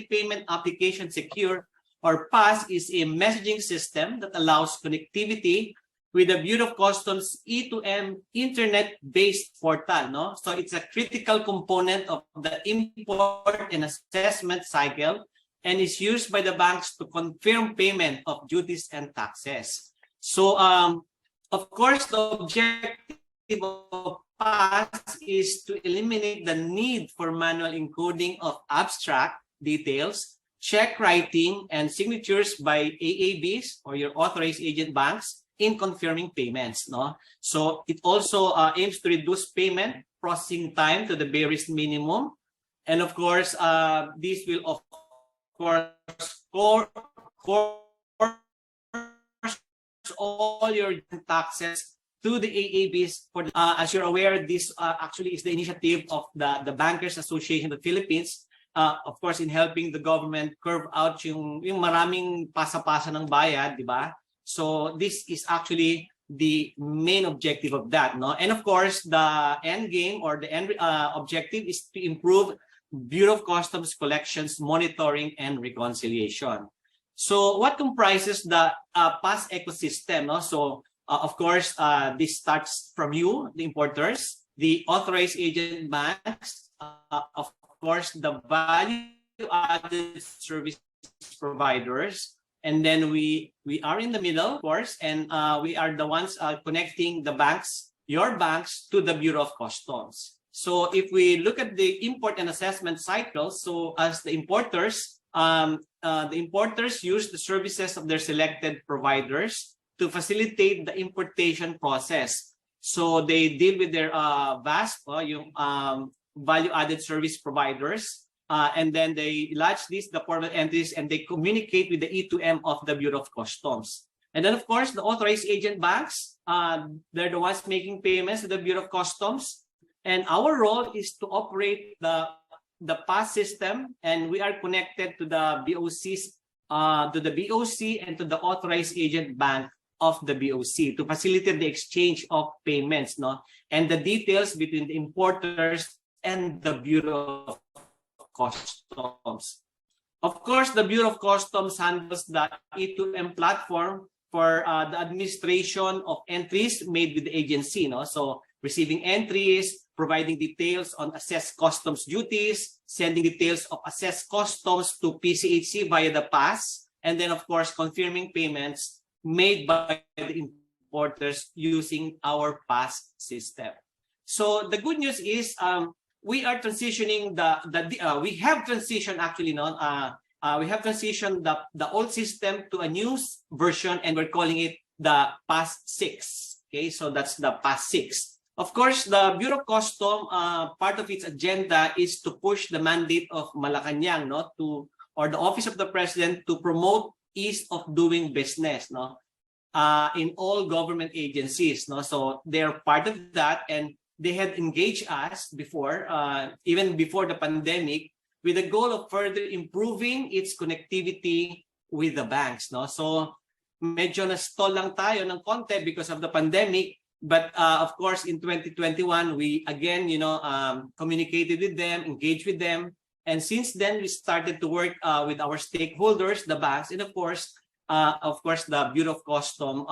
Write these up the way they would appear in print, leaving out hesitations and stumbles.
Payment Application Secure, or PASS, is a messaging system that allows connectivity with the Bureau of Customs E2M internet-based portal. No? So it's a critical component of the import and assessment cycle and is used by the banks to confirm payment of duties and taxes. So, of course, the objective of PASS is to eliminate the need for manual encoding of abstract details, check writing, and signatures by AABs or your authorized agent banks in confirming payments. No? So it also aims to reduce payment processing time to the barest minimum. And of course, this will of course all your taxes to the AABs. As you're aware, this actually is the initiative of the Bankers Association of the Philippines, of course, in helping the government curve out yung maraming pasa-pasa ng bayad, di ba? So this is actually the main objective of that, no? And of course, the end game or the end objective is to improve Bureau of Customs collections monitoring and reconciliation. So what comprises the PASS ecosystem? No? So of course, this starts from you, the importers, the authorized agent banks, of course, the value-added service providers, and then we are in the middle, of course, and we are the ones connecting the banks, your banks, to the Bureau of Customs. So if we look at the import and assessment cycle, so as the importers use the services of their selected providers to facilitate the importation process. So they deal with their VASP, yung value-added service providers, and then they lodge the formal entries, and they communicate with the E2M of the Bureau of Customs. And then, of course, the authorized agent banks, they're the ones making payments to the Bureau of Customs. And our role is to operate the PASS system, and we are connected to the BOCs, to the BOC and to the authorized agent bank of the BOC to facilitate the exchange of payments, no, and the details between the importers and the Bureau of Customs. Of course, the Bureau of Customs handles the E2M platform for the administration of entries made with the agency, no, so receiving entries, providing details on assessed customs duties, sending details of assessed customs to PCHC via the PASS, and then, of course, confirming payments made by the importers using our PASS system. So the good news is we are transitioning we have transitioned actually, no, we have transitioned the old system to a new version, and we're calling it the PASS6. Okay, so that's the PASS6. Of course, the Bureau of Customs, part of its agenda is to push the mandate of Malacanang, no, or the Office of the President to promote ease of doing business, no, in all government agencies, no. So they're part of that, and they had engaged us before, even before the pandemic, with the goal of further improving its connectivity with the banks, no. So medyo na-stall lang tayo ng konti because of the pandemic. But of course, in 2021, we again, communicated with them, engaged with them. And since then, we started to work with our stakeholders, the banks, and of course, the Bureau of Customs.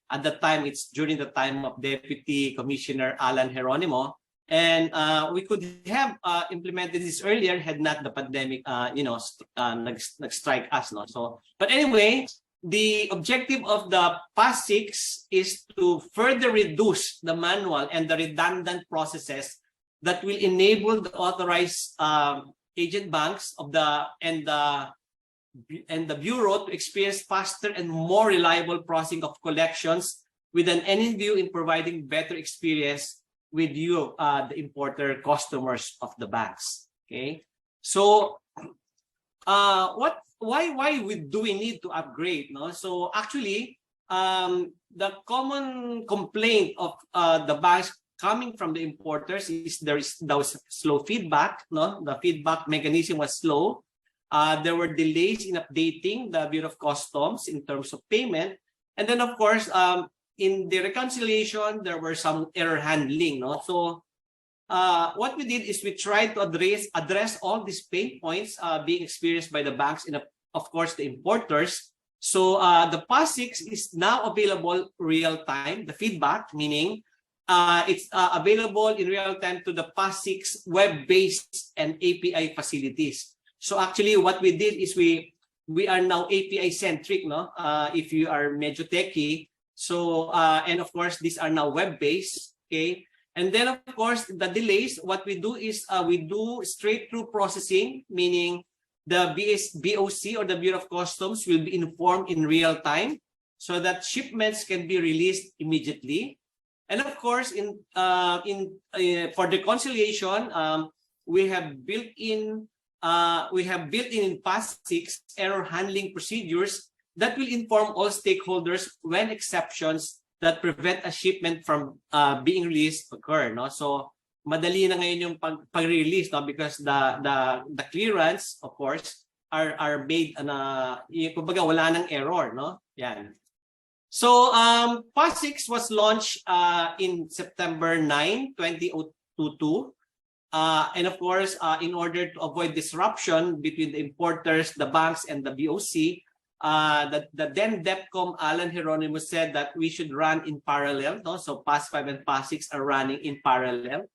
At the time, it's during the time of Deputy Commissioner Alan Geronimo. And we could have implemented this earlier had not the pandemic, nag-strike us. No? So, but anyway, the objective of the PASS6 is to further reduce the manual and the redundant processes that will enable the authorized agent banks of and the Bureau to experience faster and more reliable processing of collections with an end view in providing better experience with you, the importer customers of the banks. Okay, so why do we need to upgrade? No, so actually, the common complaint of the banks coming from the importers is there was slow feedback. No, the feedback mechanism was slow. There were delays in updating the Bureau of Customs in terms of payment, and then of course, in the reconciliation, there were some error handling. No, so what we did is we tried to address all these pain points being experienced by the banks and of course the importers. So the PASS6 is now available real time, the feedback, meaning it's available in real time to the PASS6 web-based and API facilities. So actually what we did is we are now API centric, no? If you are medyo techie. So and of course these are now web-based, okay? And then of course the delays, what we do is we do straight through processing, meaning the BOC or the Bureau of Customs will be informed in real time so that shipments can be released immediately. And of course, for the reconciliation, we have built in PASS6 error handling procedures that will inform all stakeholders when exceptions that prevent a shipment from being released occur. No, so madali na ngayon yung pag-release, no, because the clearance, of course, are made na kumbaga wala nang error, no? Yan. So PASS6 was launched in September 9, 2022. And of course, in order to avoid disruption between the importers, the banks, and the BOC, the then DEPCOM Alan Hieronymus said that we should run in parallel. No? So PASS5 and PASS6 are running in parallel.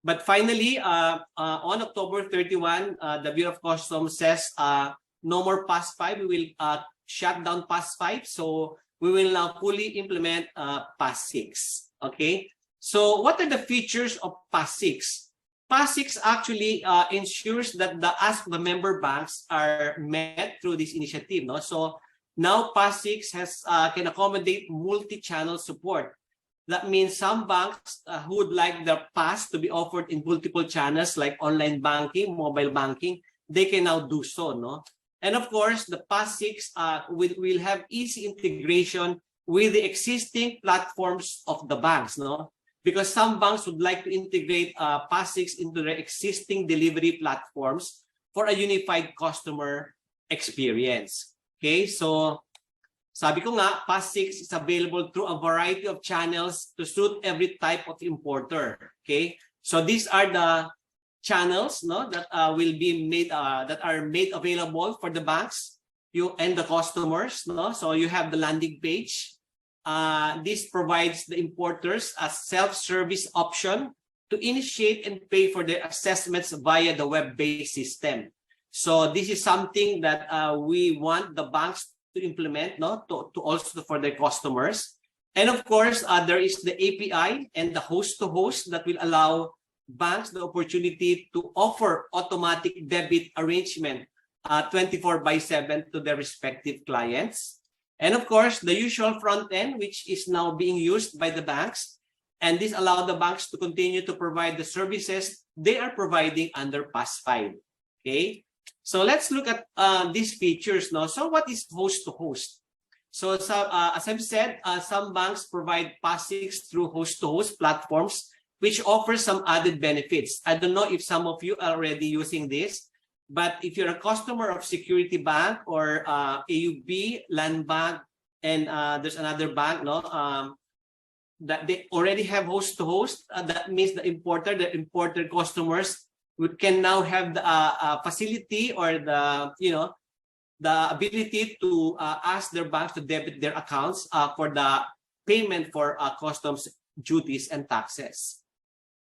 But finally, on October 31, the Bureau of Customs says no more PASS5. We will shut down PASS5. So we will now fully implement PASS6. Okay. So what are the features of PASS6? PASS6 actually ensures that the asks of the member banks are met through this initiative. No? So now PASS6 can accommodate multi-channel support. That means some banks who would like the PASS to be offered in multiple channels like online banking, mobile banking, they can now do so. No? And of course, the PASS6 will have easy integration with the existing platforms of the banks. No? Because some banks would like to integrate PASS6 into their existing delivery platforms for a unified customer experience. Okay, so sabi ko nga, PASS6 is available through a variety of channels to suit every type of importer. Okay, so these are the channels, no, that will be made that are made available for the banks, you and the customers. No, so you have the landing page. This provides the importers a self-service option to initiate and pay for their assessments via the web-based system. So this is something that we want the banks to implement, no, to also for their customers. And of course, there is the API and the host-to-host that will allow banks the opportunity to offer automatic debit arrangement 24/7 to their respective clients. And of course, the usual front end, which is now being used by the banks, and this allows the banks to continue to provide the services they are providing under PASS5. Okay, so let's look at these features now. So what is host-to-host? So as I've said, some banks provide PASS6 through host-to-host platforms, which offer some added benefits. I don't know if some of you are already using this. But if you're a customer of Security Bank or AUB, Land Bank, and there's another bank, no, that they already have host-to-host, that means the importer customers can now have the facility or the ability to ask their banks to debit their accounts for the payment for customs duties and taxes.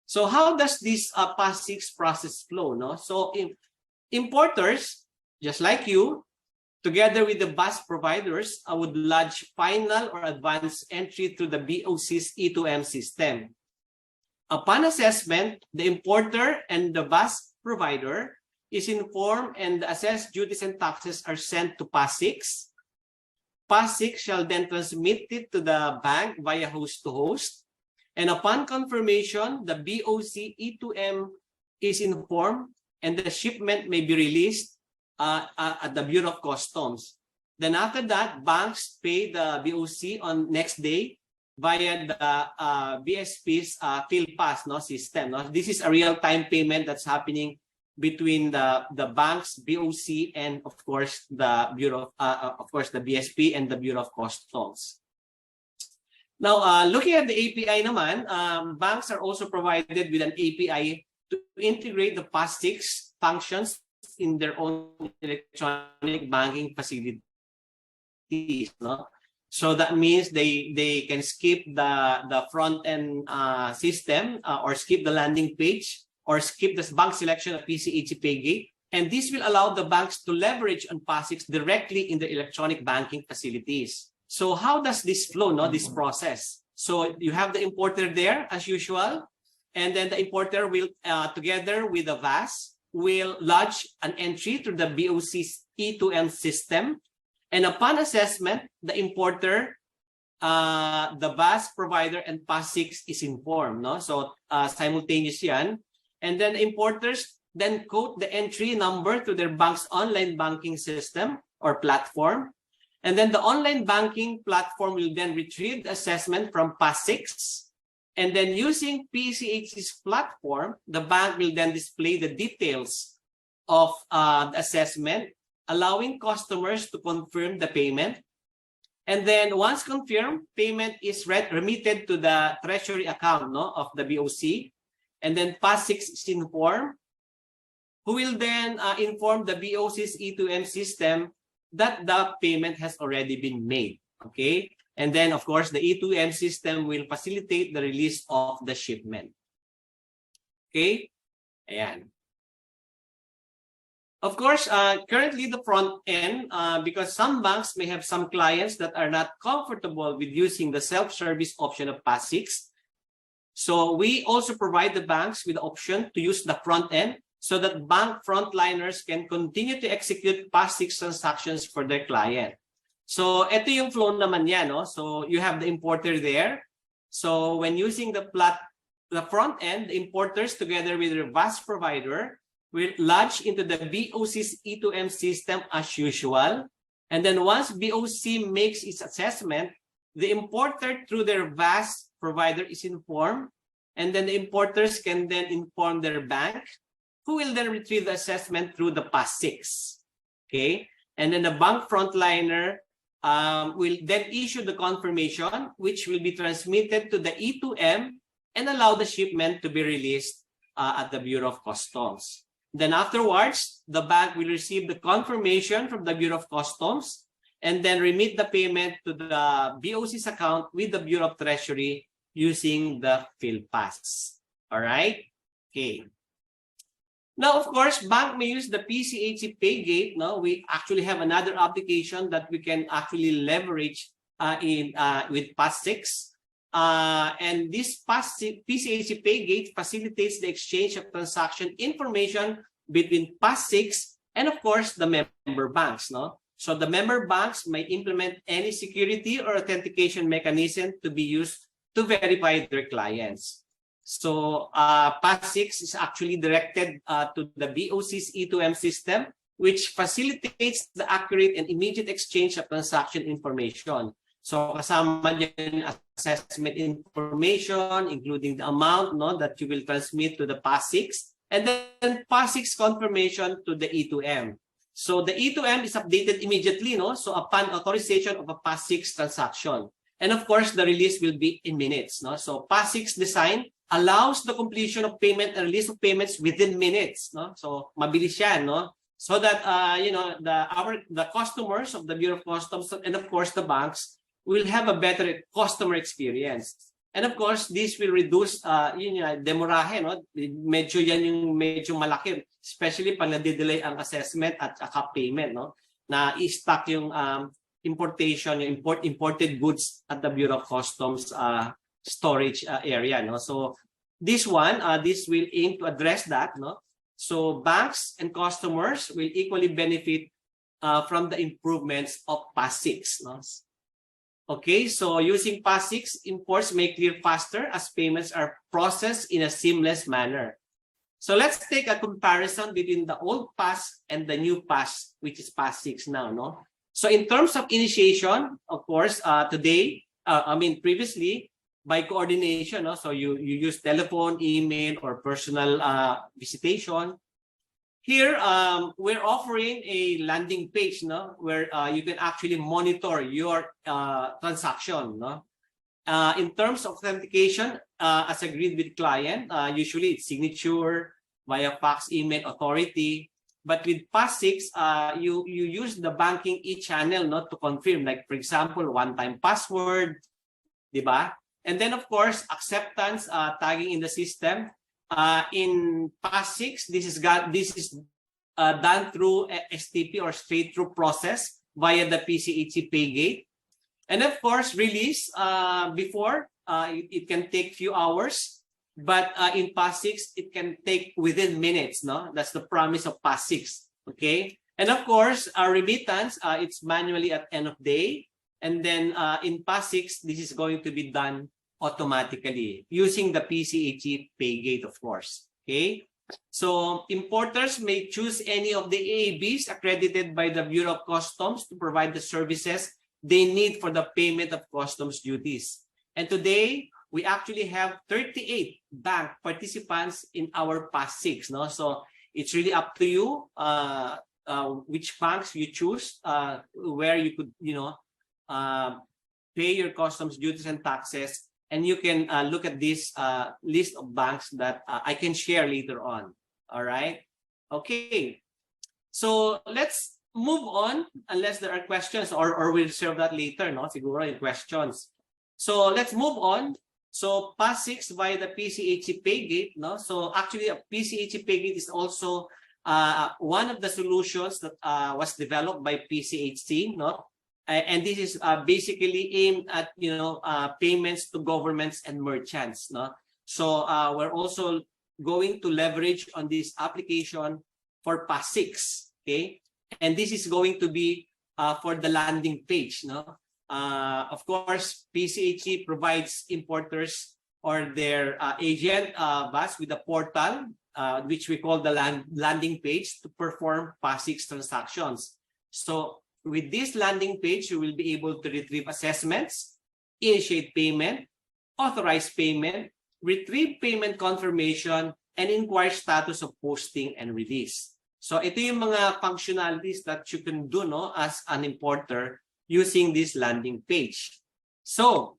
So how does this PASS6 process flow? No, so importers, just like you, together with the bus providers, would lodge final or advanced entry through the BOC's E2M system. Upon assessment, the importer and the bus provider is informed and the assessed duties and taxes are sent to PASS6. PASS6 shall then transmit it to the bank via host-to-host. And upon confirmation, the BOC E2M is informed and the shipment may be released at the Bureau of Customs. Then after that, banks pay the BOC on next day via the BSP's PhilPass system. No? This is a real-time payment that's happening between the banks, BOC, and of course the Bureau, of course the BSP and the Bureau of Customs. Now, looking at the API naman, banks are also provided with an API to integrate the PASS6 functions in their own electronic banking facilities. No? So that means they can skip the front end system or skip the landing page or skip the bank selection of PCHC Paygate. And this will allow the banks to leverage on PASS6 directly in the electronic banking facilities. So how does this flow, this process? So you have the importer there as usual, and then the importer will, together with the VAS, will lodge an entry through the BOC's E2M system. And upon assessment, the importer, the VAS provider, and PASS6 is informed. No? So simultaneous yan. And then the importers then code the entry number to their bank's online banking system or platform. And then the online banking platform will then retrieve the assessment from PASS6. And then using PCHC's platform, the bank will then display the details of the assessment, allowing customers to confirm the payment. And then once confirmed, payment is remitted to the treasury account of the BOC. And then PASS6 is informed, who will then inform the BOC's E2M system that the payment has already been made. Okay. And then, of course, the E2M system will facilitate the release of the shipment. Okay. Ayan. Of course, currently the front end, because some banks may have some clients that are not comfortable with using the self-service option of PASS6. So we also provide the banks with the option to use the front end so that bank frontliners can continue to execute PASS6 transactions for their client. So ito yung flow naman yan. No? So you have the importer there. So when using the front end, the importers together with their VAS provider will lodge into the BOC's E2M system as usual. And then once BOC makes its assessment, the importer through their VAS provider is informed. And then the importers can then inform their bank, who will then retrieve the assessment through the PASS6. Okay. And then the bank frontliner will then issue the confirmation, which will be transmitted to the E2M and allow the shipment to be released at the Bureau of Customs. Then afterwards, the bank will receive the confirmation from the Bureau of Customs and then remit the payment to the BOC's account with the Bureau of Treasury using the PhilPass. All right? Okay. Now, of course, bank may use the PCHC Paygate. No, we actually have another application that we can actually leverage with PASS6. And this PCHC Paygate facilitates the exchange of transaction information between PASS6 and, of course, the member banks. No? So the member banks may implement any security or authentication mechanism to be used to verify their clients. So PASS6 is actually directed to the BOC's E2M system, which facilitates the accurate and immediate exchange of transaction information. So kasama dyan assessment information, including the amount that you will transmit to the PASS6, and then PASS6 confirmation to the E2M. So the E2M is updated immediately, so upon authorization of a PASS6 transaction. And of course, the release will be in minutes. So PASS6 design allows the completion of payment and release of payments within minutes. So mabilis yan, so that the customers of the Bureau of Customs and of course the banks will have a better customer experience. And of course, this will reduce demorahe, medyo yan yung medyo malaki, especially pag nadidelay ang assessment at payment, na i-stock yung importation, yung imported goods at the Bureau of Customs storage area. So this one, this will aim to address that. So banks and customers will equally benefit from the improvements of PASS6. Okay, so using PASS6, imports may clear faster as payments are processed in a seamless manner. So let's take a comparison between the old PASS and the new PASS, which is PASS6 now. So in terms of initiation, of course, previously, by coordination, so you use telephone, email, or personal visitation. Here, we're offering a landing page, where you can actually monitor your transaction, In terms of authentication, as agreed with client, usually it's signature via fax, email, authority. But with PASS6, you use the banking e-channel not to confirm, like for example, one-time password, diba? And then of course, acceptance, tagging in the system. In PASS6, this is done through STP or straight-through process via the PCHC Paygate. And of course, release before, it can take few hours, but in PASS6, it can take within minutes, no? That's the promise of PASS6, okay? And of course, our remittance, it's manually at end of day. And then in PASS6, this is going to be done automatically using the PCHC Paygate, of course, okay? So importers may choose any of the AABs accredited by the Bureau of Customs to provide the services they need for the payment of customs duties. And today, we actually have 38 bank participants in our PASS6. No? So it's really up to you which banks you choose, where you could, pay your customs duties and taxes. And you can look at this list of banks that I can share later on. All right. Okay. So let's move on unless there are questions, or we'll serve that later, no? Siguro yung questions. So let's move on. So PASS6 via the PCHC Paygate, no? So actually a PCHC Paygate is also one of the solutions that was developed by PCHC, no? And this is basically aimed at payments to governments and merchants, no? So we're also going to leverage on this application for PASS6, okay? And this is going to be for the landing page, no? Of course, PCHC provides importers or their agent BAS with a portal, which we call the landing page, to perform PASS6 transactions. So with this landing page, you will be able to retrieve assessments, initiate payment, authorize payment, retrieve payment confirmation, and inquire status of posting and release. So ito yung mga functionalities that you can do, no, as an importer using this landing page. So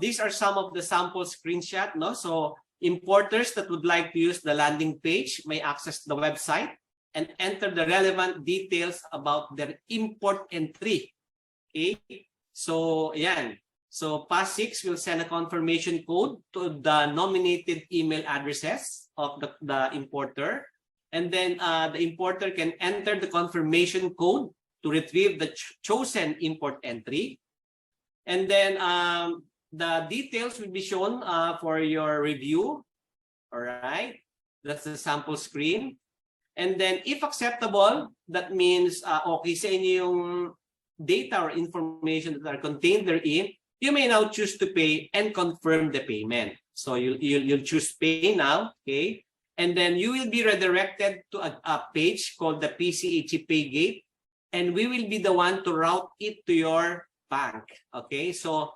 these are some of the sample screenshot, no? So importers that would like to use the landing page may access the website and enter the relevant details about their import entry. Okay? So yan. So PASS6 will send a confirmation code to the nominated email addresses of the importer. And then the importer can enter the confirmation code to retrieve the chosen import entry. And then the details will be shown for your review. All right. That's the sample screen. And then if acceptable, that means okay sa inyo yung data or information that are contained therein, you may now choose to pay and confirm the payment. So you'll choose pay now, okay? And then you will be redirected to a page called the PCHC Paygate, and we will be the one to route it to your bank. Okay, so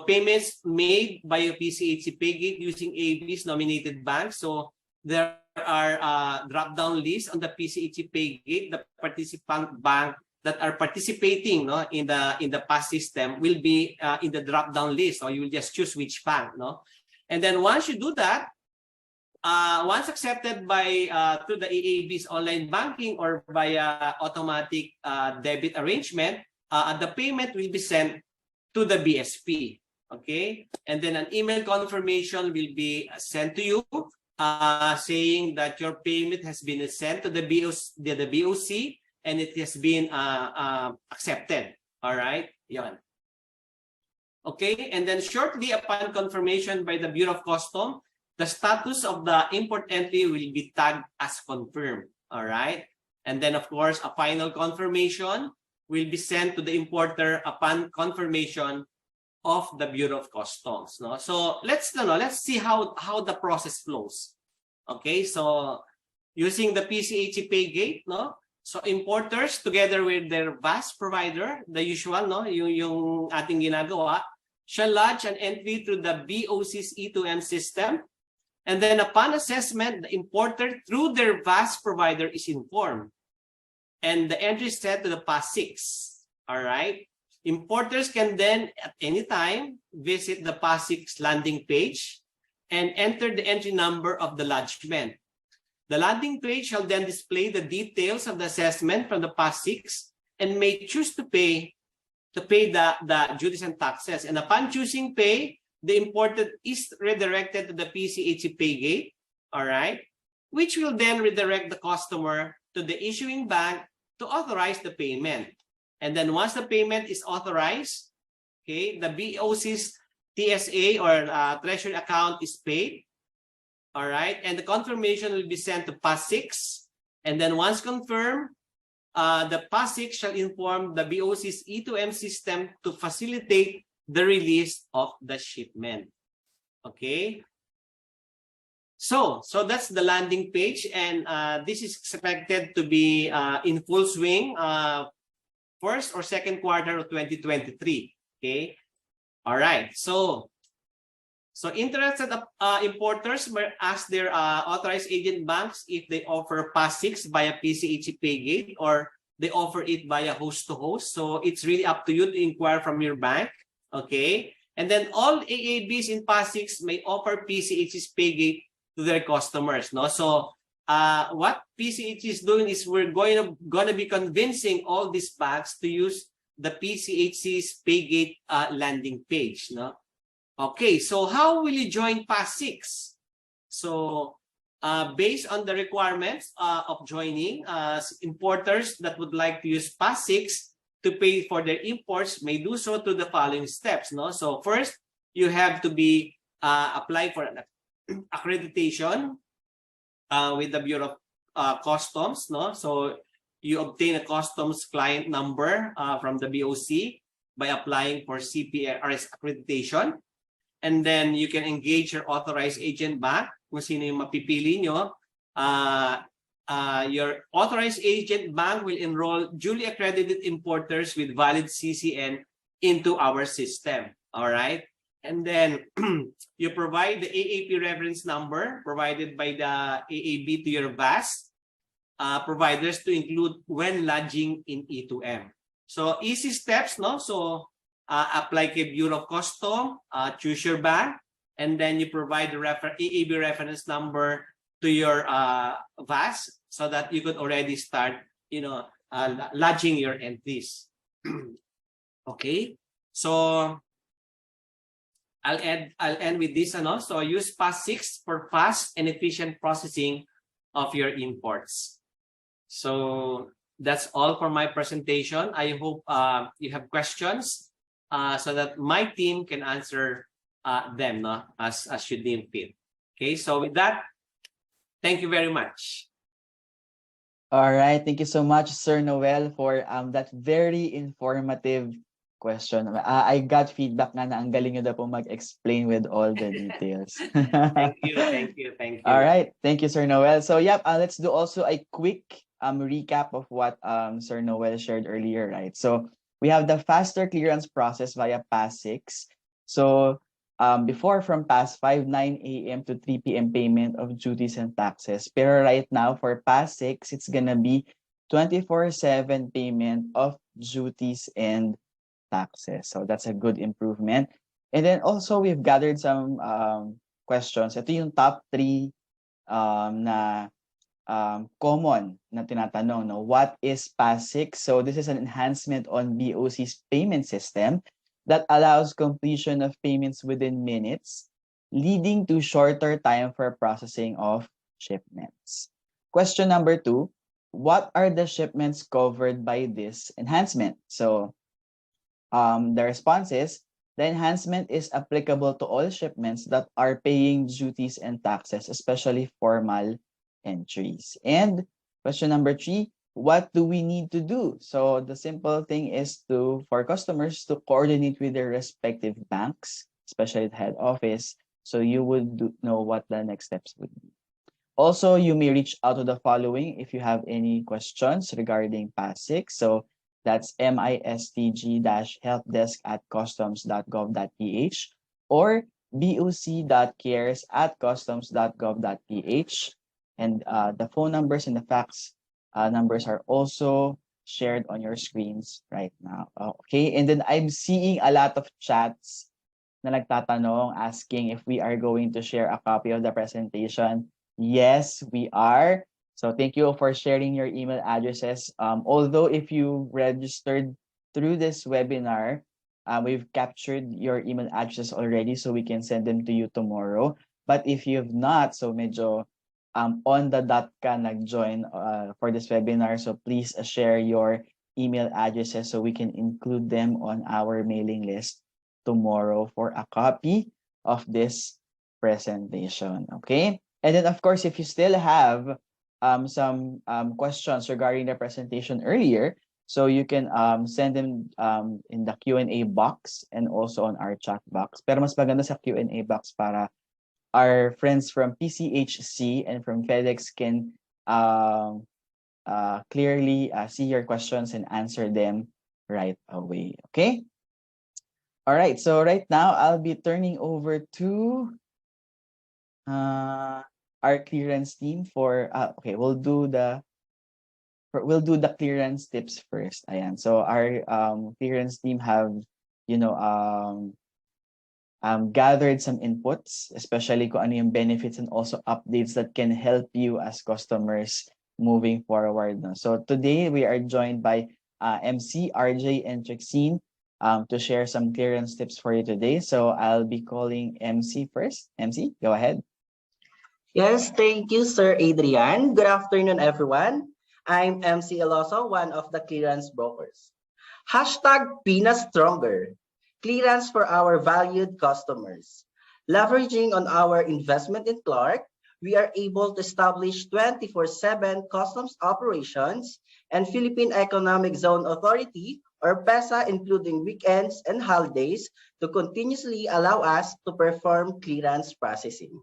payments made by a PCHC Paygate using AB's nominated bank. So there are drop-down lists on the PCHC Paygate. The participant bank that are participating, no, in the PASS system will be in the drop-down list, or you will just choose which bank, no. And then once you do that, once accepted by through the AAB's online banking or via automatic debit arrangement, the payment will be sent to the BSP. Okay, and then an email confirmation will be sent to you saying that your payment has been sent to the BOC and it has been accepted. All right, yan. Okay, and then shortly upon confirmation by the Bureau of Customs, the status of the import entry will be tagged as confirmed. All right. And then, of course, a final confirmation will be sent to the importer upon confirmation of the Bureau of Customs. No? So let's see how the process flows. Okay. So using the PCHC Paygate, no? So importers together with their VAS provider, the usual, no, yung ating ginagawa, shall lodge an entry through the BOC's E2M system. And then upon assessment, the importer through their VAS provider is informed. And the entry is set to the PASS6. All right. Importers can then at any time visit the PASS6 landing page and enter the entry number of the lodgement. The landing page shall then display the details of the assessment from the PASS6 and may choose to pay the duties and taxes. And upon choosing pay, the imported is redirected to the PCHC pay gate, all right, which will then redirect the customer to the issuing bank to authorize the payment. And then once the payment is authorized, okay, the BOC's TSA or treasury account is paid, all right, and the confirmation will be sent to PASS6. And then once confirmed, the PASS6 shall inform the BOC's E2M system to facilitate the release of the shipment. Okay. So that's the landing page, and this is expected to be in full swing first or second quarter of 2023. Okay. All right. So interested importers may ask their authorized agent banks if they offer PASS6 via PCHC pay gate or they offer it via host to host. So it's really up to you to inquire from your bank. Okay. And then all AABs in PASS6 may offer PCHC's pay gate to their customers. No? So what PCHC is doing is we're going to be convincing all these banks to use the PCHC's pay gate landing page. No? Okay, so how will you join PASS6? So based on the requirements of joining, importers that would like to use PASS6 to pay for their imports may do so through the following steps. No? So first, you have to be apply for an accreditation with the Bureau of Customs. No? So you obtain a customs client number from the BOC by applying for CPRS accreditation. And then you can engage your authorized agent bank kung sino yung mapipili nyo. Your authorized agent bank will enroll duly accredited importers with valid CCN into our system. All right. And then you provide the AAP reference number provided by the AAB to your VAS providers to include when lodging in E2M. So easy steps, no? So apply kay Bureau of Custom, choose your bank, and then you provide the AAB reference number to your VAS so that you could already start, lodging your entries. Okay, so I'll end with this. So use PASS6 for fast and efficient processing of your imports. So that's all for my presentation. I hope you have questions so that my team can answer them as you deem fit. Okay, so with that, thank you very much. All right, thank you so much, Sir Noel, for that very informative question. I got feedback na ang galing nyo daw po mag-explain with all the details. Thank you. All right, thank you, Sir Noel. So yep, let's do also a quick recap of what Sir Noel shared earlier, right? So we have the faster clearance process via PASS6. So before, from PASS5, 9 a.m. to 3 p.m. payment of duties and taxes. Pero right now for PASS6, it's gonna be 24/7 payment of duties and taxes. So that's a good improvement. And then also we've gathered some questions. Ito yung top 3 na common na tinatanong. No? What is PASS6? So this is an enhancement on BOC's payment system that allows completion of payments within minutes, leading to shorter time for processing of shipments. Question number 2, what are the shipments covered by this enhancement? So the response is, the enhancement is applicable to all shipments that are paying duties and taxes, especially formal entries. And question number 3, what do we need to do? So the simple thing is for customers to coordinate with their respective banks, especially at head office, so you would know what the next steps would be. Also, you may reach out to the following if you have any questions regarding PASS6. So that's mistg-helpdesk@customs.gov.ph or boc.cares@customs.gov.ph. And the phone numbers and the fax numbers are also shared on your screens right now. Okay, and then I'm seeing a lot of chats na nagtatanong, asking if we are going to share a copy of the presentation. Yes, we are. So thank you for sharing your email addresses. Although if you registered through this webinar, we've captured your email addresses already, so we can send them to you tomorrow. But if you've not, so medyo on the dot ka nag-join for this webinar, so please share your email addresses so we can include them on our mailing list tomorrow for a copy of this presentation. Okay, and then of course, if you still have some questions regarding the presentation earlier, so you can send them in the Q&A box and also on our chat box. Pero mas maganda sa Q&A box para our friends from PCHC and from FedEx can clearly see your questions and answer them right away. Okay. All right. So right now I'll be turning over to our clearance team for okay, we'll do the clearance tips first. Ayan. So our clearance team have, you know, gathered some inputs, especially kung ano yung benefits and also updates that can help you as customers moving forward. No? So today we are joined by MC, RJ, and Trixine to share some clearance tips for you today. So I'll be calling MC first. MC, go ahead. Yes, thank you, Sir Adrian. Good afternoon, everyone. I'm MC Eloso, one of the clearance brokers. Hashtag PINAStronger, clearance for our valued customers. Leveraging on our investment in Clark, we are able to establish 24/7 customs operations and Philippine Economic Zone Authority, or PESA, including weekends and holidays, to continuously allow us to perform clearance processing.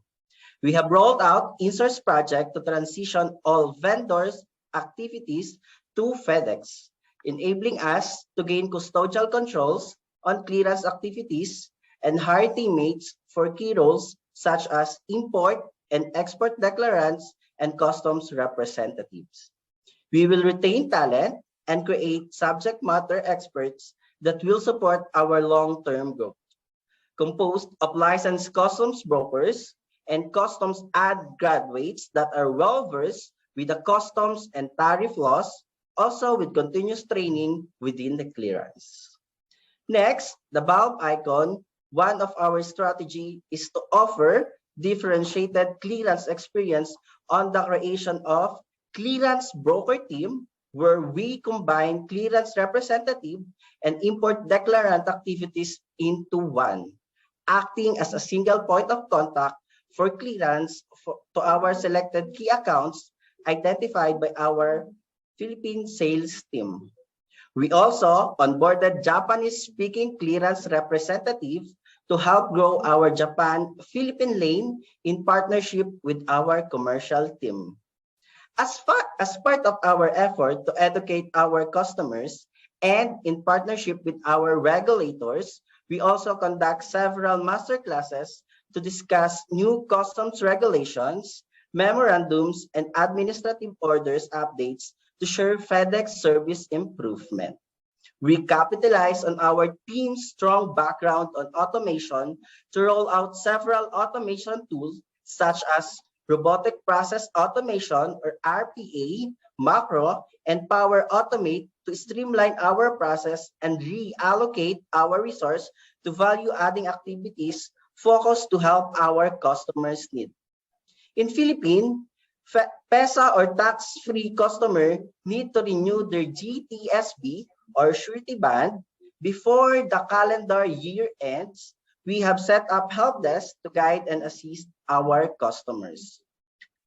We have rolled out Insource project to transition all vendors' activities to FedEx, enabling us to gain custodial controls on clearance activities and hire teammates for key roles such as import and export declarants and customs representatives. We will retain talent and create subject matter experts that will support our long-term growth. Composed of licensed customs brokers and customs ad graduates that are well-versed with the customs and tariff laws, also with continuous training within the clearance. Next, the bulb icon. One of our strategy is to offer differentiated clearance experience on the creation of clearance broker team, where we combine clearance representative and import declarant activities into one, acting as a single point of contact for clearance to our selected key accounts identified by our Philippine sales team. We also onboarded Japanese-speaking clearance representatives to help grow our Japan-Philippine lane in partnership with our commercial team. As part of our effort to educate our customers and in partnership with our regulators, we also conduct several masterclasses to discuss new customs regulations, memorandums, and administrative orders updates to share FedEx service improvement. We capitalize on our team's strong background on automation to roll out several automation tools such as robotic process automation, or RPA, macro, and Power Automate to streamline our process and reallocate our resource to value-adding activities focused to help our customers' need. In Philippines, PESA or tax-free customer need to renew their GTSB or surety bond before the calendar year ends. We have set up help desk to guide and assist our customers.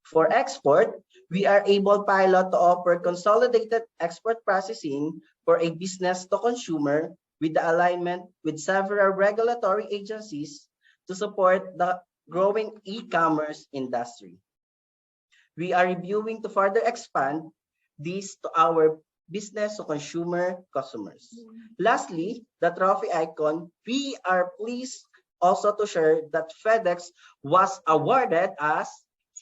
For export, we are able pilot to offer consolidated export processing for a business to consumer with the alignment with several regulatory agencies to support the growing e-commerce industry. We are reviewing to further expand this to our business to consumer customers. Lastly, the trophy icon, we are pleased also to share that FedEx was awarded as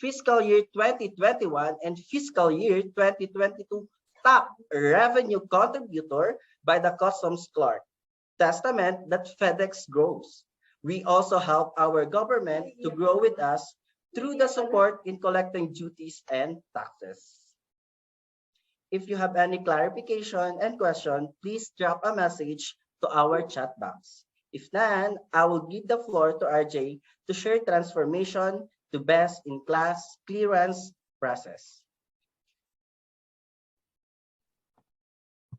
Fiscal Year 2021 and Fiscal Year 2022 top revenue contributor by the customs clerk, testament that FedEx grows. We also help our government to grow with us through the support in collecting duties and taxes. If you have any clarification and question, please drop a message to our chat box. If not, I will give the floor to RJ to share transformation to best-in-class clearance process.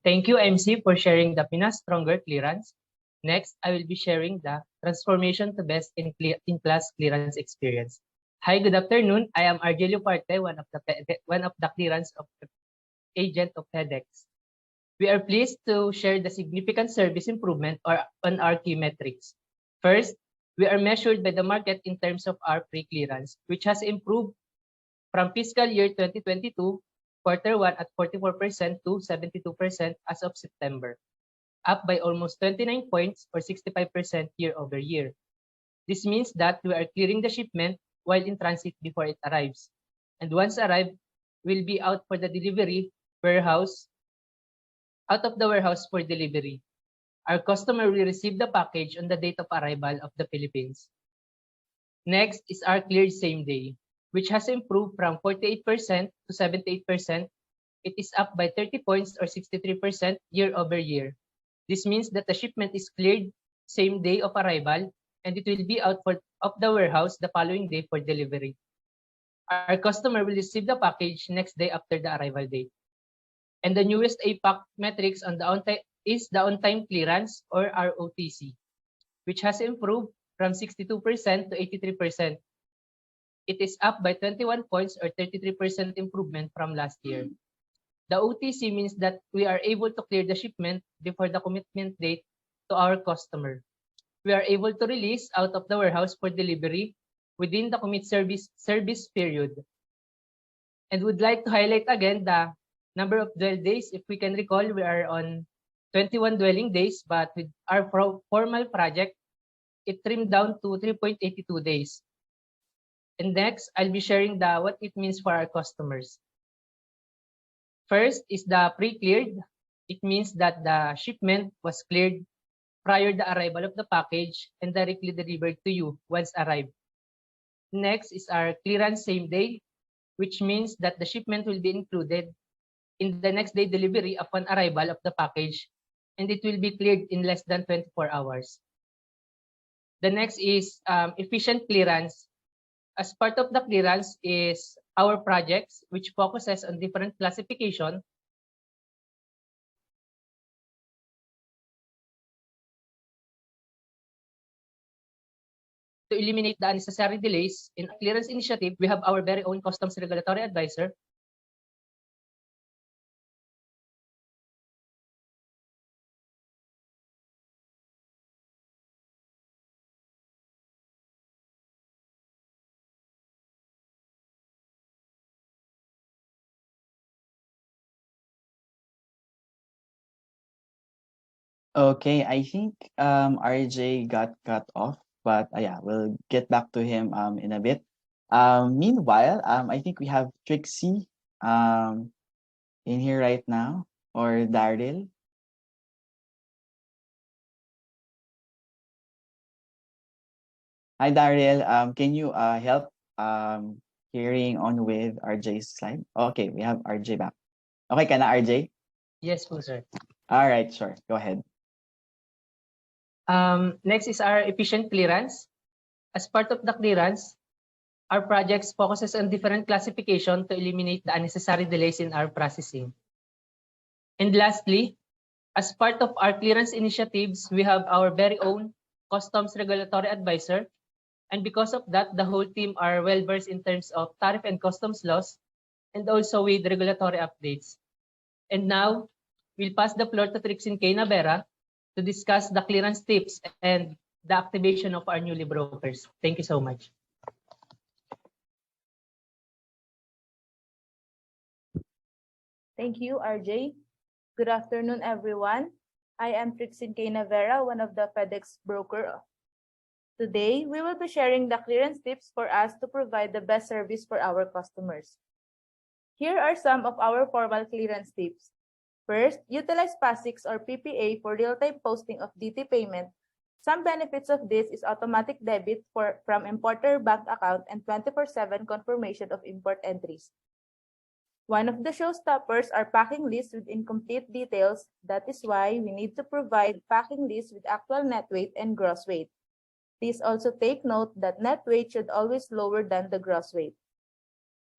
Thank you, MC, for sharing the PINAStronger Clearance. Next, I will be sharing the transformation to best-in-class clearance experience. Hi, good afternoon. I am RJ Luparte, one of the clearance agent of FedEx. We are pleased to share the significant service improvement on our key metrics. First, we are measured by the market in terms of our pre-clearance, which has improved from fiscal year 2022, quarter 1 at 44% to 72% as of September, up by almost 29 points or 65% year over year. This means that we are clearing the shipment while in transit before it arrives. And once arrived, will be out of the warehouse for delivery. Our customer will receive the package on the date of arrival of the Philippines. Next is our cleared same day, which has improved from 48% to 78%. It is up by 30 points or 63% year over year. This means that the shipment is cleared same day of arrival and it will be out of the warehouse the following day for delivery. Our customer will receive the package next day after the arrival date. And the newest APAC metrics on the on-time clearance or ROTC, which has improved from 62% to 83%. It is up by 21 points or 33% improvement from last year. The OTC means that we are able to clear the shipment before the commitment date to our customer. We are able to release out of the warehouse for delivery within the commit service period. And would like to highlight again the number of dwell days. If we can recall, we are on 21 dwelling days, but with our formal project, it trimmed down to 3.82 days. And next, I'll be sharing what it means for our customers. First is the pre-cleared. It means that the shipment was cleared prior to the arrival of the package and directly delivered to you once arrived. Next is our clearance same day, which means that the shipment will be included in the next day delivery upon arrival of the package, and it will be cleared in less than 24 hours. The next is efficient clearance. As part of the clearance is our projects, which focuses on different classification to eliminate the unnecessary delays. In a clearance initiative, we have our very own customs regulatory advisor. Okay, I think RJ got cut off, but yeah, we'll get back to him in a bit. Meanwhile, I think we have Trixie in here right now, or Daryl. Hi, Daryl. Can you help hearing on with RJ's slide? Okay, we have RJ back. Okay, can I RJ? Yes, po, sir. All right, sure. Go ahead. Next is our efficient clearance. As part of the clearance, our projects focuses on different classification to eliminate the unnecessary delays in our processing. And lastly, as part of our clearance initiatives, we have our very own customs regulatory advisor. And because of that, the whole team are well versed in terms of tariff and customs laws and also with regulatory updates. And now, we'll pass the floor to Trixie K. Navera to discuss the clearance tips and the activation of our newly brokers. Thank you so much. Thank you, RJ. Good afternoon, everyone. I am Trixie K. Navera, one of the FedEx broker. Today, we will be sharing the clearance tips for us to provide the best service for our customers. Here are some of our formal clearance tips. First, utilize PASS6 or PPA for real-time posting of DT payment. Some benefits of this is automatic debit from importer bank account and 24/7 confirmation of import entries. One of the showstoppers are packing lists with incomplete details. That is why we need to provide packing lists with actual net weight and gross weight. Please also take note that net weight should always lower than the gross weight.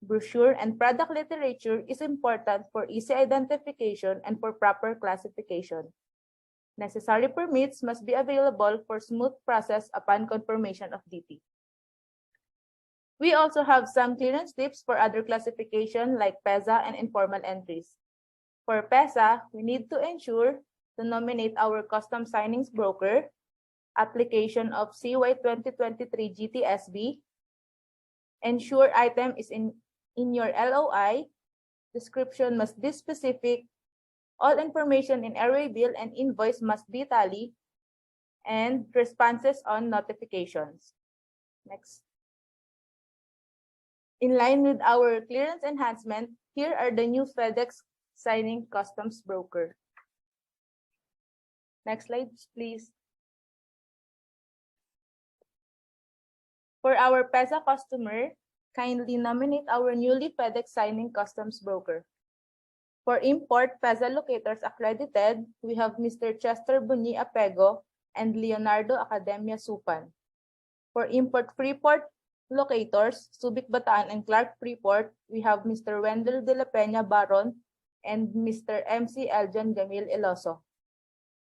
Brochure and product literature is important for easy identification and for proper classification. Necessary permits must be available for smooth process upon confirmation of DT. We also have some clearance tips for other classification like PESA and informal entries. For PESA, we need to ensure to nominate our custom signings broker, application of CY 2023 GTSB, ensure item is in your LOI, description must be specific, all information in airway bill and invoice must be tally, and responses on notifications. Next. In line with our clearance enhancement, here are the new FedEx signing customs broker. Next slide, please. For our PESA customer, kindly nominate our newly FedEx signing customs broker. For import PESA locators accredited, we have Mr. Chester Bunyi Apego and Leonardo Academia Supan. For import Freeport locators, Subic Bataan and Clark Freeport, we have Mr. Wendell de la Peña Baron and Mr. MC Eljan Gamil Iloso.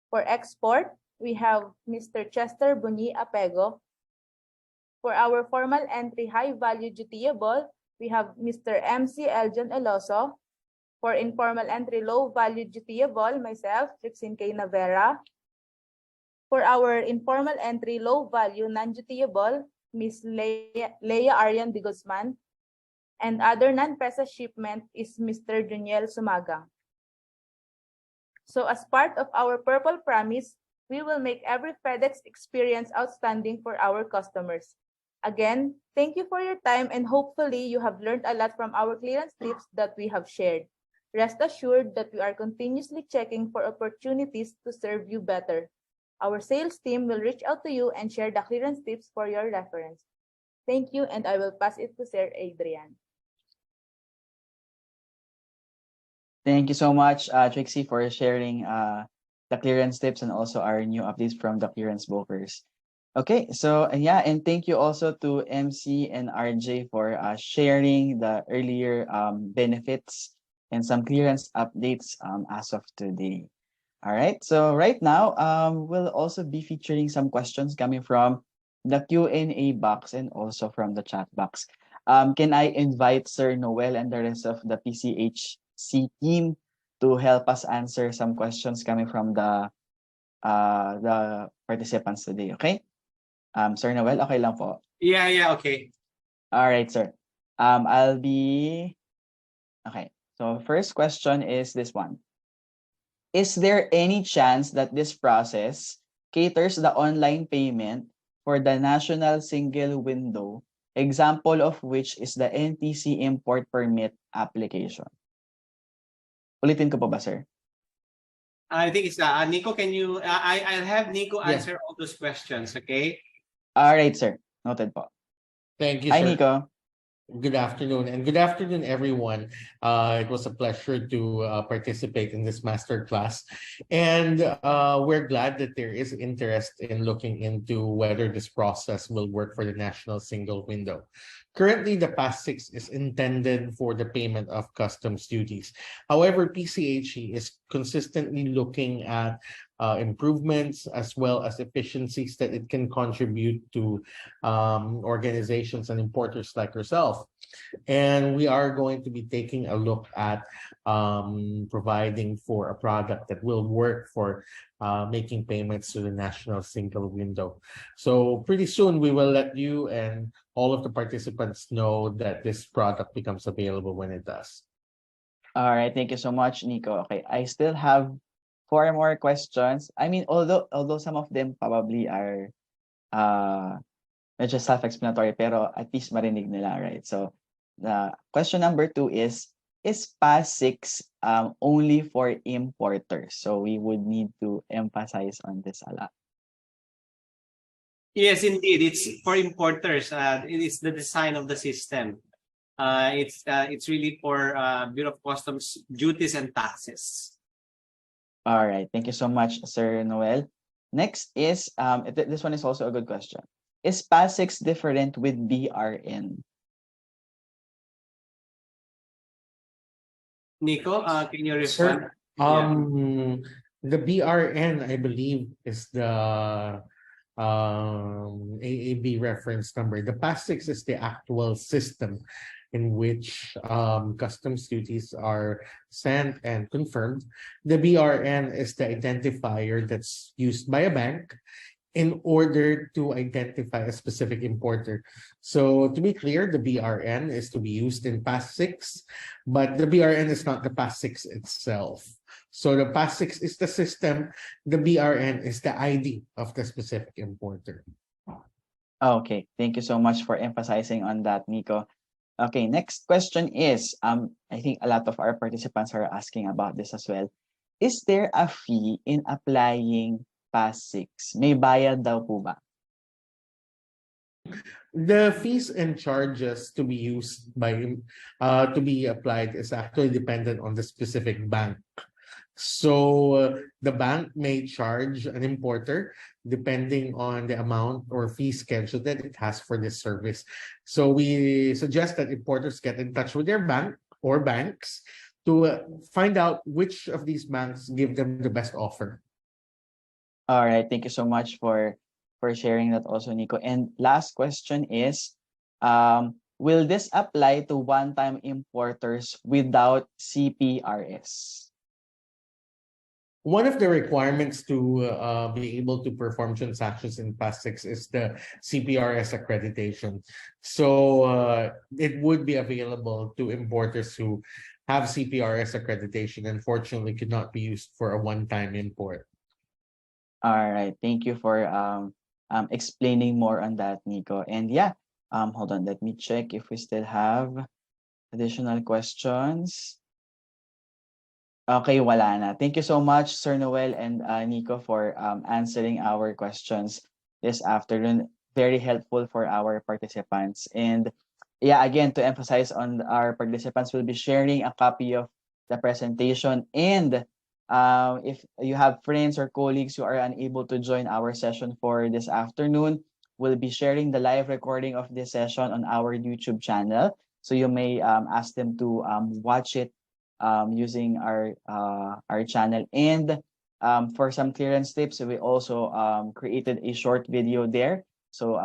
For export, we have Mr. Chester Bunyi Apego. For our formal entry high-value dutiable, we have Mr. MC Eljan Iloso. For informal entry low-value dutiable, myself, Trixin K. Navera. For our informal entry low-value non-dutiable, Ms. Leia Arian de Guzman. And other non-PESA shipment is Mr. Juniel Sumagang. So as part of our Purple Promise, we will make every FedEx experience outstanding for our customers. Again, thank you for your time and hopefully you have learned a lot from our clearance tips that we have shared. Rest assured that we are continuously checking for opportunities to serve you better. Our sales team will reach out to you and share the clearance tips for your reference. Thank you, and I will pass it to Sir Adrian. Thank you so much, Trixie, for sharing the clearance tips and also our new updates from the clearance brokers. Okay, so yeah, and thank you also to MC and RJ for sharing the earlier benefits and some clearance updates as of today. All right, so right now we'll also be featuring some questions coming from the Q&A box and also from the chat box. Can I invite Sir Noel and the rest of the PCHC team to help us answer some questions coming from the participants today, okay? Sir Noel, okay lang po? Yeah, okay. All right, sir. I'll be... Okay, so first question is this one. Is there any chance that this process caters the online payment for the national single window, example of which is the NTC import permit application? Ulitin ko po ba, sir? I think it's Nico, can you I'll have Nico answer all those questions, okay? All right, sir. Noted po. Thank you, Hi, sir. Nico. Good afternoon, and good afternoon, everyone. It was a pleasure to participate in this masterclass, and we're glad that there is interest in looking into whether this process will work for the national single window. Currently, the PASS6 is intended for the payment of customs duties. However, PCHC is consistently looking at improvements as well as efficiencies that it can contribute to organizations and importers like yourself. And we are going to be taking a look at providing for a product that will work for making payments to the national single window. So pretty soon we will let you and all of the participants know that this product becomes available when it does. All right, thank you so much, Nico. Okay, I still have 4 more questions. I mean, although some of them probably are medyo self-explanatory, pero at least marinig nila, right? So the question number 2 is, is PASS6 only for importers? So we would need to emphasize on this a lot. Yes, indeed. It's for importers. It is the design of the system. It's really for Bureau of Customs duties and taxes. All right. Thank you so much, Sir Noel. Next is, this one is also a good question. Is PASS6 different with BRN? Nico, can you Sir, respond? the BRN, I believe, is the AAB reference number. The PASS6 is the actual system in which customs duties are sent and confirmed. The BRN is the identifier that's used by a bank in order to identify a specific importer. So to be clear, the BRN is to be used in PASS6, but the BRN is not the PASS6 itself. So the PASS6 is the system, the BRN is the ID of the specific importer. Okay, thank you so much for emphasizing on that, Nico. Okay, next question is, I think a lot of our participants are asking about this as well. Is there a fee in applying PASS6? May bayad daw po ba? The fees and charges to be used by to be applied is actually dependent on the specific bank. So the bank may charge an importer depending on the amount or fee schedule that it has for this service. So we suggest that importers get in touch with their bank or banks to find out which of these banks give them the best offer. All right, thank you so much for sharing that also, Nico. And last question is, will this apply to one-time importers without CPRS? One of the requirements to be able to perform transactions in PASS6 is the CPRS accreditation. So it would be available to importers who have CPRS accreditation, and fortunately could not be used for a one-time import. All right, thank you for explaining more on that, Nico. And yeah, hold on, let me check if we still have additional questions. Okay, wala na. Thank you so much, Sir Noel and Nico, for answering our questions this afternoon. Very helpful for our participants. And yeah, again, to emphasize on our participants, will be sharing a copy of the presentation. And if you have friends or colleagues who are unable to join our session for this afternoon, we'll be sharing the live recording of this session on our YouTube channel. So you may ask them to watch it using our channel. And for some clearance tips, we also created a short video there. So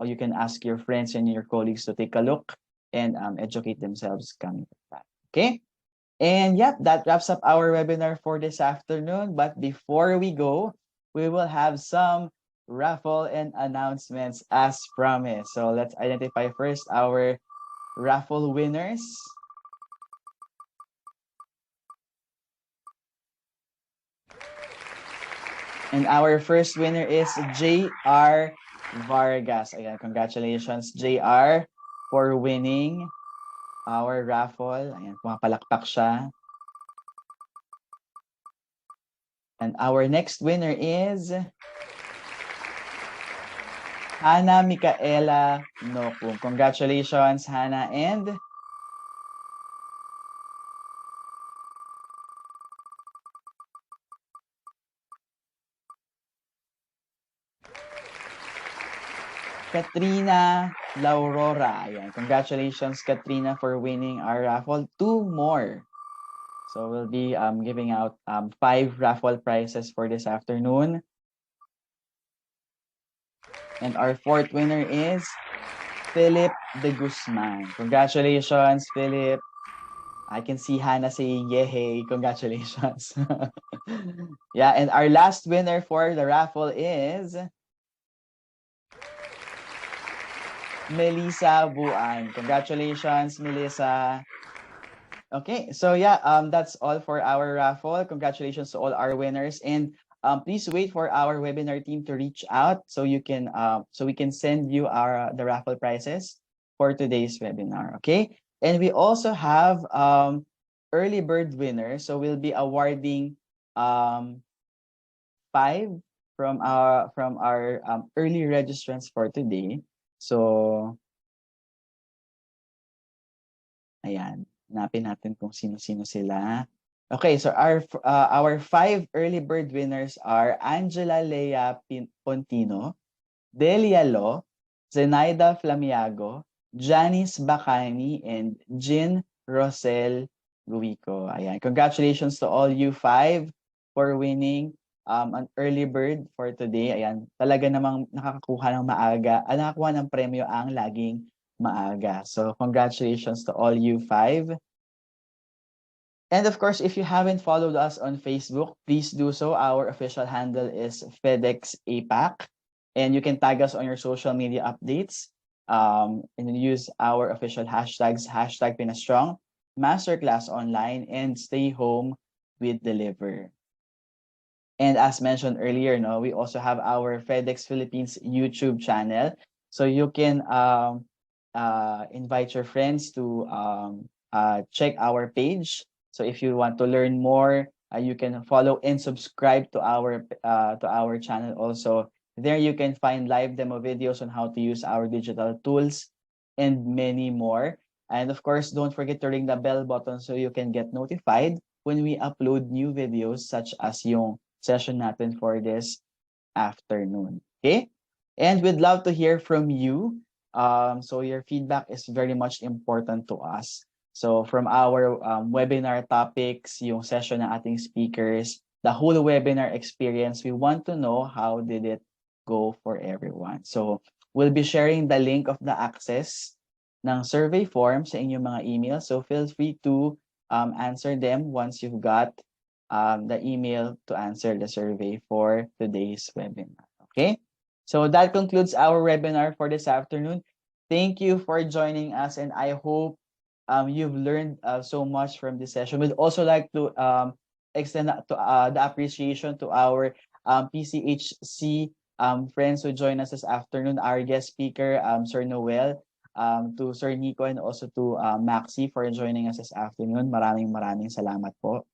you can ask your friends and your colleagues to take a look and educate themselves coming from that. Okay. And yeah, that wraps up our webinar for this afternoon. But before we go, we will have some raffle and announcements as promised. So let's identify first our raffle winners. And our first winner is JR Vargas. Again, congratulations, JR, for winning our raffle. Ayan, pumapalakpak siya. And our next winner is Hannah Micaela Nokum. Congratulations, Hannah. And Katrina Laurora. Ayan. Congratulations, Katrina, for winning our raffle. 2 more. So we'll be giving out 5 raffle prizes for this afternoon. And our 4th winner is Philip de Guzman. Congratulations, Philip. I can see Hannah saying, yay, congratulations. Yeah, and our last winner for the raffle is Melissa Buan. Congratulations, Melissa. Okay, so yeah, that's all for our raffle. Congratulations to all our winners, and please wait for our webinar team to reach out so you can so we can send you the raffle prizes for today's webinar. Okay, and we also have early bird winners. So we'll be awarding 5 from our early registrants for today. So ayan, hanapin natin kung sino-sino sila. Okay, so our 5 early bird winners are Angela Lea Pontino, Delia Lo, Zenaida Flamiago, Janice Bacani, and Jean Rosel Guico. Ayan, congratulations to all you 5 for winning an early bird for today. Ayan, talaga namang nakakakuha ng premyo ang laging maaga. So congratulations to all you 5. And of course, if you haven't followed us on Facebook, please do so. Our official handle is FedEx APAC. And you can tag us on your social media updates. And use our official hashtags, hashtag PINAStrong, Masterclass Online, and Stay Home with Deliver. And as mentioned earlier, no, we also have our FedEx Philippines YouTube channel. So you can invite your friends to check our page. So if you want to learn more, you can follow and subscribe to our channel also. There you can find live demo videos on how to use our digital tools and many more. And of course, don't forget to ring the bell button so you can get notified when we upload new videos such as yung session natin for this afternoon. Okay? And we'd love to hear from you. So your feedback is very much important to us. So from our webinar topics, yung session ng ating speakers, the whole webinar experience, we want to know how did it go for everyone. So we'll be sharing the link of the access ng survey form sa inyong mga email. So feel free to answer them once you've got the email to answer the survey for today's webinar. Okay? So that concludes our webinar for this afternoon. Thank you for joining us, and I hope you've learned so much from this session. We'd also like to extend the appreciation to our PCHC friends who joined us this afternoon, our guest speaker, Sir Noel, to Sir Nico, and also to Maxi for joining us this afternoon. Maraming salamat po.